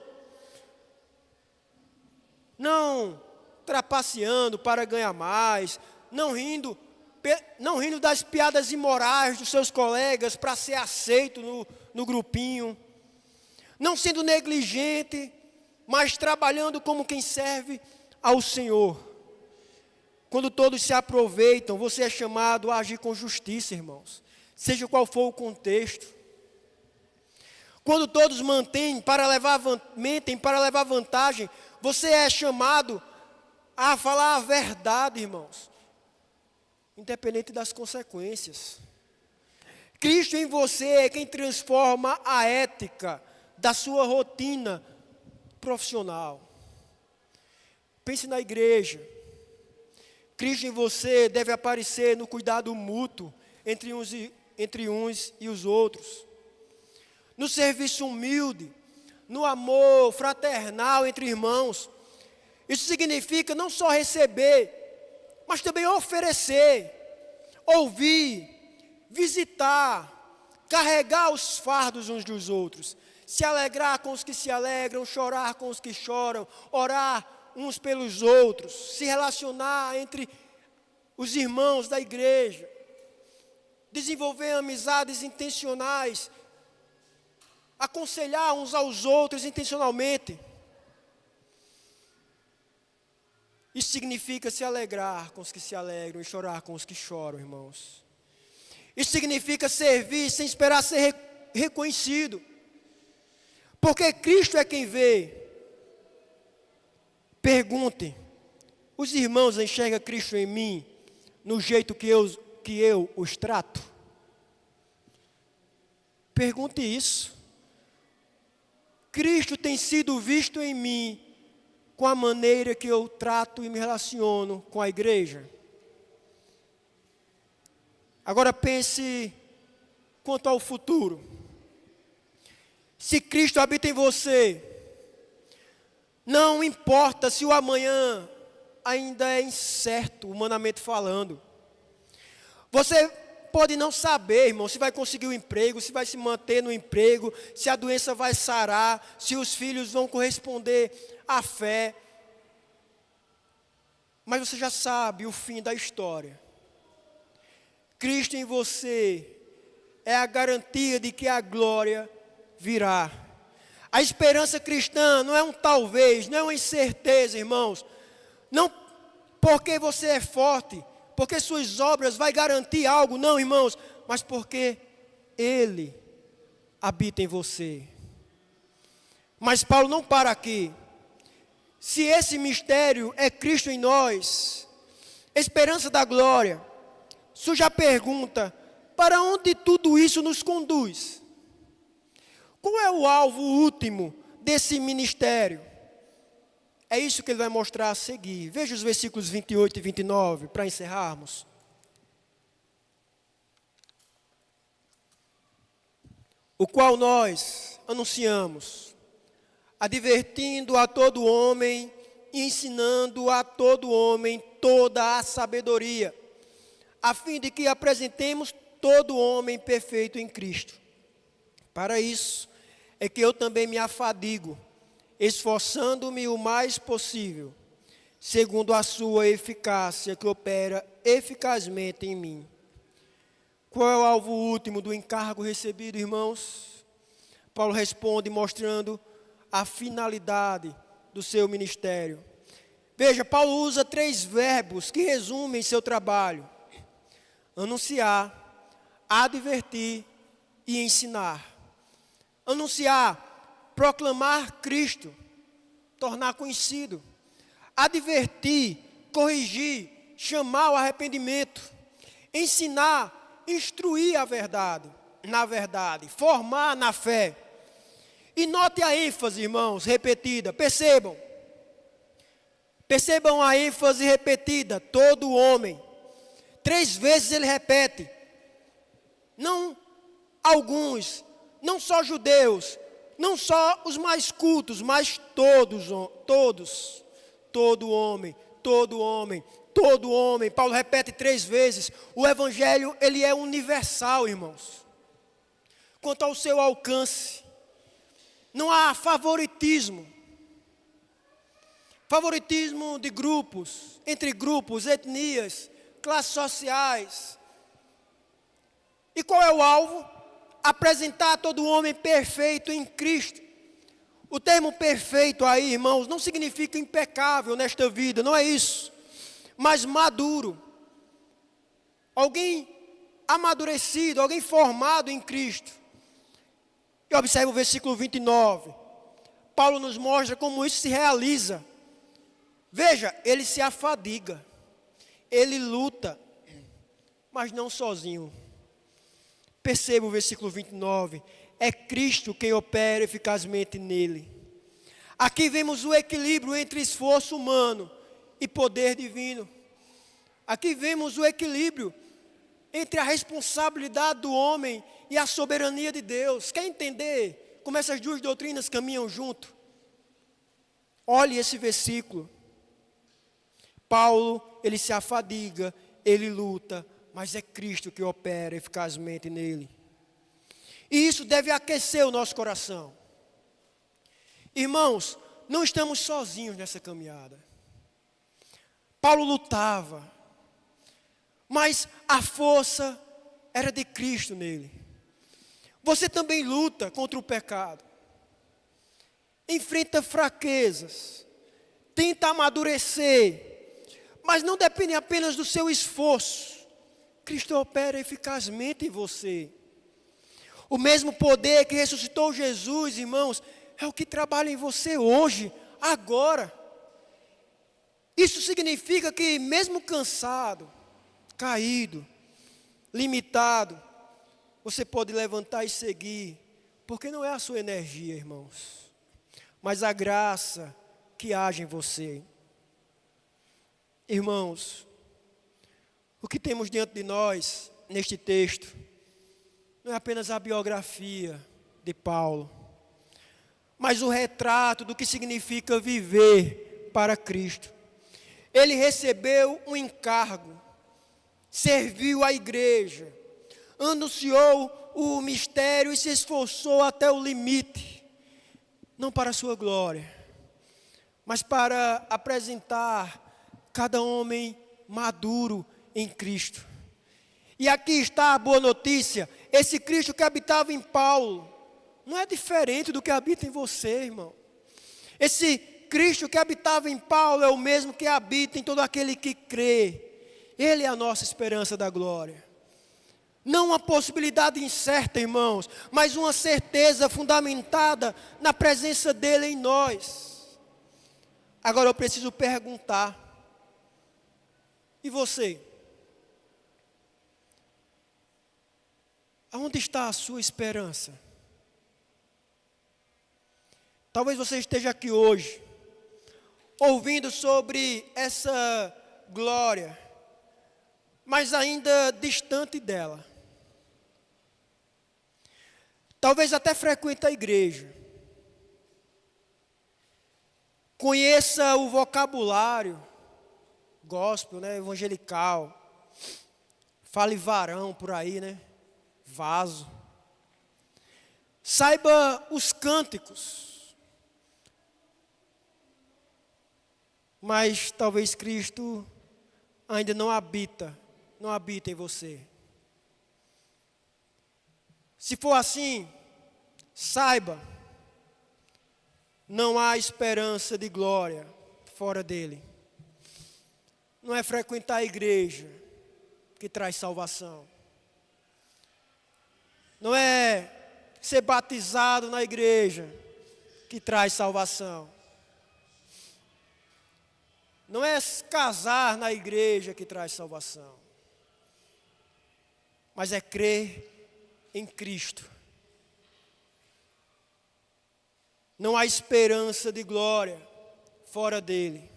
Não trapaceando para ganhar mais, não rindo das piadas imorais dos seus colegas para ser aceito no grupinho, não sendo negligente, mas trabalhando como quem serve ao Senhor. Quando todos se aproveitam, você é chamado a agir com justiça, irmãos, seja qual for o contexto. Quando todos mentem para levar vantagem, você é chamado a falar a verdade, irmãos, independente das consequências. Cristo em você é quem transforma a ética da sua rotina profissional. Pense na igreja. Cristo em você deve aparecer no cuidado mútuo entre uns e os outros. No serviço humilde, no amor fraternal entre irmãos. Isso significa não só receber, mas também oferecer, ouvir, visitar, carregar os fardos uns dos outros, se alegrar com os que se alegram, chorar com os que choram, orar uns pelos outros, se relacionar entre os irmãos da igreja, desenvolver amizades intencionais, aconselhar uns aos outros intencionalmente. Isso significa se alegrar com os que se alegram e chorar com os que choram, irmãos. Isso significa servir sem esperar ser reconhecido. Porque Cristo é quem vê. Pergunte: os irmãos enxergam Cristo em mim no jeito que eu os trato? Pergunte isso. Cristo tem sido visto em mim com a maneira que eu trato e me relaciono com a igreja? Agora pense quanto ao futuro. Se Cristo habita em você, não importa se o amanhã ainda é incerto, humanamente falando. Você pode não saber, irmão, se vai conseguir um emprego, se vai se manter no emprego, se a doença vai sarar, se os filhos vão corresponder à fé. Mas você já sabe o fim da história. Cristo em você é a garantia de que a glória virá. A esperança cristã não é um talvez, não é uma incerteza, irmãos. porque você é forte, porque suas obras vai garantir algo, não, irmãos, mas porque Ele habita em você. Mas Paulo não para aqui. Se esse mistério é Cristo em nós, esperança da glória, surge a pergunta: para onde tudo isso nos conduz? Qual é o alvo último desse ministério? É isso que ele vai mostrar a seguir. Veja os versículos 28 e 29, para encerrarmos. O qual nós anunciamos, advertindo a todo homem e ensinando a todo homem toda a sabedoria, a fim de que apresentemos todo homem perfeito em Cristo. Para isso é que eu também me afadigo, esforçando-me o mais possível, segundo a sua eficácia que opera eficazmente em mim. Qual é o alvo último do encargo recebido, irmãos? Paulo responde mostrando a finalidade do seu ministério. Veja, Paulo usa 3 verbos que resumem seu trabalho: anunciar, advertir e ensinar. Anunciar, proclamar Cristo, tornar conhecido. Advertir, corrigir, chamar ao arrependimento. Ensinar, instruir na verdade, formar na fé. E note a ênfase, irmãos, repetida. Percebam a ênfase repetida, todo homem. 3 vezes ele repete. Não alguns, não só judeus, não só os mais cultos, mas todos, todo homem. Paulo repete 3 vezes. O evangelho, ele é universal, irmãos. Quanto ao seu alcance, não há favoritismo de grupos, entre grupos, etnias, classes sociais. E qual é o alvo? Apresentar todo homem perfeito em Cristo. O termo perfeito aí, irmãos, não significa impecável nesta vida, não é isso. Mas maduro. Alguém amadurecido, alguém formado em Cristo. E observe o versículo 29. Paulo nos mostra como isso se realiza. Veja, ele se afadiga. Ele luta, mas não sozinho. Perceba o versículo 29. É Cristo quem opera eficazmente nele. Aqui vemos o equilíbrio entre esforço humano e poder divino. Aqui vemos o equilíbrio entre a responsabilidade do homem e a soberania de Deus. Quer entender como essas 2 doutrinas caminham junto? Olhe esse versículo. Paulo, ele se afadiga, ele luta, mas é Cristo que opera eficazmente nele. E isso deve aquecer o nosso coração. Irmãos, não estamos sozinhos nessa caminhada. Paulo lutava, mas a força era de Cristo nele. Você também luta contra o pecado. Enfrenta fraquezas. Tenta amadurecer. Mas não depende apenas do seu esforço. Cristo opera eficazmente em você. O mesmo poder que ressuscitou Jesus, irmãos, é o que trabalha em você hoje, agora. Isso significa que mesmo cansado, caído, limitado, você pode levantar e seguir, porque não é a sua energia, irmãos, mas a graça que age em você. Irmãos, o que temos diante de nós, neste texto, não é apenas a biografia de Paulo, mas o retrato do que significa viver para Cristo. Ele recebeu um encargo, serviu a igreja, anunciou o mistério e se esforçou até o limite, não para a sua glória, mas para apresentar cada homem maduro em Cristo. E aqui está a boa notícia: esse Cristo que habitava em Paulo não é diferente do que habita em você, irmão. Esse Cristo que habitava em Paulo é o mesmo que habita em todo aquele que crê. Ele é a nossa esperança da glória. Não uma possibilidade incerta, irmãos, mas uma certeza fundamentada na presença dele em nós. Agora eu preciso perguntar, e você? Aonde está a sua esperança? Talvez você esteja aqui hoje, ouvindo sobre essa glória, mas ainda distante dela. Talvez até frequente a igreja. Conheça o vocabulário gospel, né, evangelical. Fale varão por aí, né? Vaso. Saiba os cânticos. Mas talvez Cristo ainda não habita em você. Se for assim, saiba, não há esperança de glória fora dele. Não é frequentar a igreja que traz salvação. Não é ser batizado na igreja que traz salvação. Não é casar na igreja que traz salvação. Mas é crer em Cristo. Não há esperança de glória fora dele.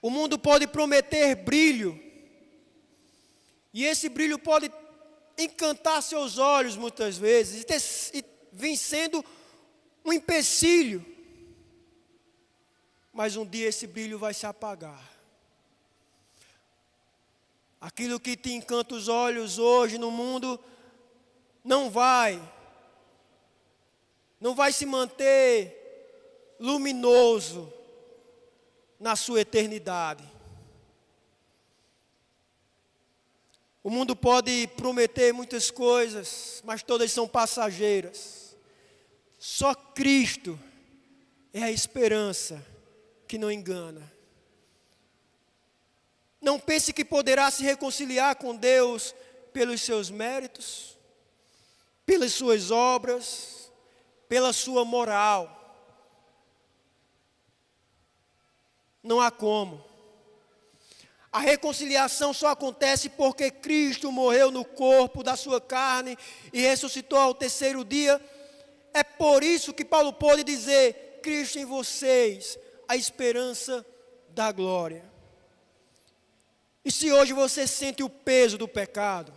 O mundo pode prometer brilho, e esse brilho pode encantar seus olhos muitas vezes, e vem sendo um empecilho. Mas um dia esse brilho vai se apagar. Aquilo que te encanta os olhos hoje no mundo não vai se manter luminoso na sua eternidade. O mundo pode prometer muitas coisas, mas todas são passageiras. Só Cristo é a esperança que não engana. Não pense que poderá se reconciliar com Deus pelos seus méritos, pelas suas obras, pela sua moral. Não há como. A reconciliação só acontece porque Cristo morreu no corpo da sua carne e ressuscitou ao terceiro dia. É por isso que Paulo pôde dizer: Cristo em vocês, a esperança da glória. E se hoje você sente o peso do pecado,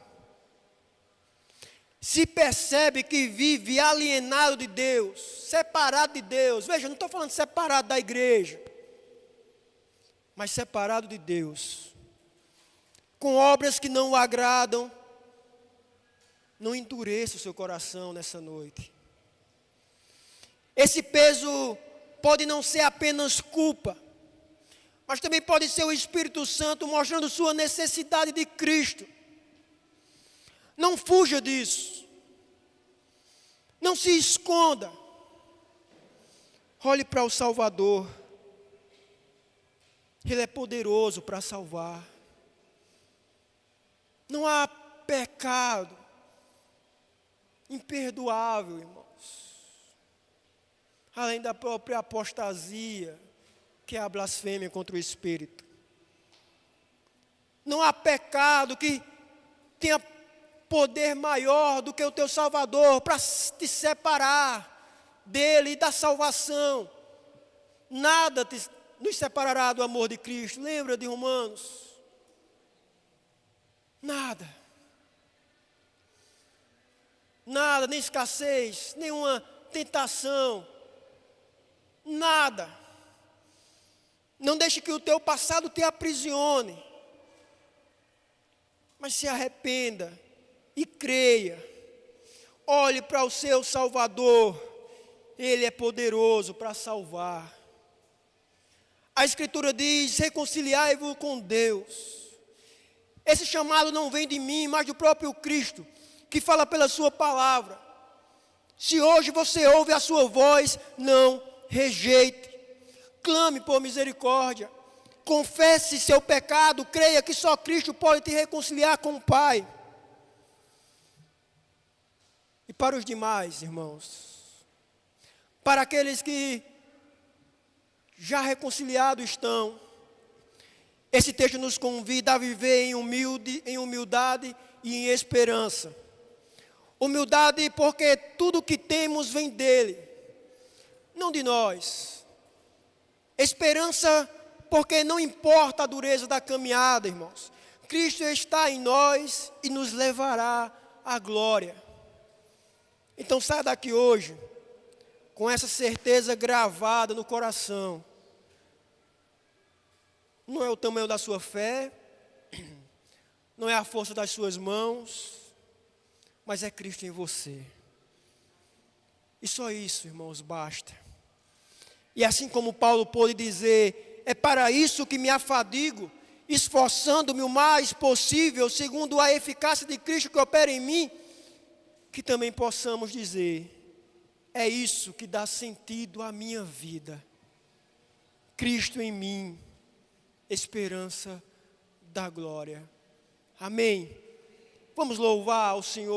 se percebe que vive alienado de Deus, separado de Deus, veja, não estou falando separado da igreja, mas separado de Deus, com obras que não o agradam, não endureça o seu coração nessa noite. Esse peso pode não ser apenas culpa, mas também pode ser o Espírito Santo mostrando sua necessidade de Cristo. Não fuja disso. Não se esconda. Olhe para o Salvador. Ele é poderoso para salvar. Não há pecado imperdoável, irmãos, além da própria apostasia, que é a blasfêmia contra o Espírito. Não há pecado que tenha poder maior do que o teu Salvador para te separar dele e da salvação. Nada nos separará do amor de Cristo. Lembra de Romanos? Nada. Nada, nem escassez, nenhuma tentação. Nada. Não deixe que o teu passado te aprisione. Mas se arrependa e creia. Olhe para o seu Salvador. Ele é poderoso para salvar. A Escritura diz: reconciliai-vos com Deus. Esse chamado não vem de mim, mas do próprio Cristo, que fala pela sua palavra. Se hoje você ouve a sua voz, não rejeite. clame por misericórdia, confesse seu pecado, creia que só Cristo pode te reconciliar com o Pai. E para os demais, irmãos, para aqueles que já reconciliados estão, esse texto nos convida a viver em humildade e em esperança. Humildade porque tudo que temos vem dele, não de nós. Esperança porque não importa a dureza da caminhada, irmãos. Cristo está em nós e nos levará à glória. Então saia daqui hoje com essa certeza gravada no coração. Não é o tamanho da sua fé, não é a força das suas mãos, mas é Cristo em você. E só isso, irmãos, basta. E assim como Paulo pôde dizer, é para isso que me afadigo, esforçando-me o mais possível, segundo a eficácia de Cristo que opera em mim, que também possamos dizer, é isso que dá sentido à minha vida. Cristo em mim, esperança da glória. Amém. Vamos louvar ao Senhor.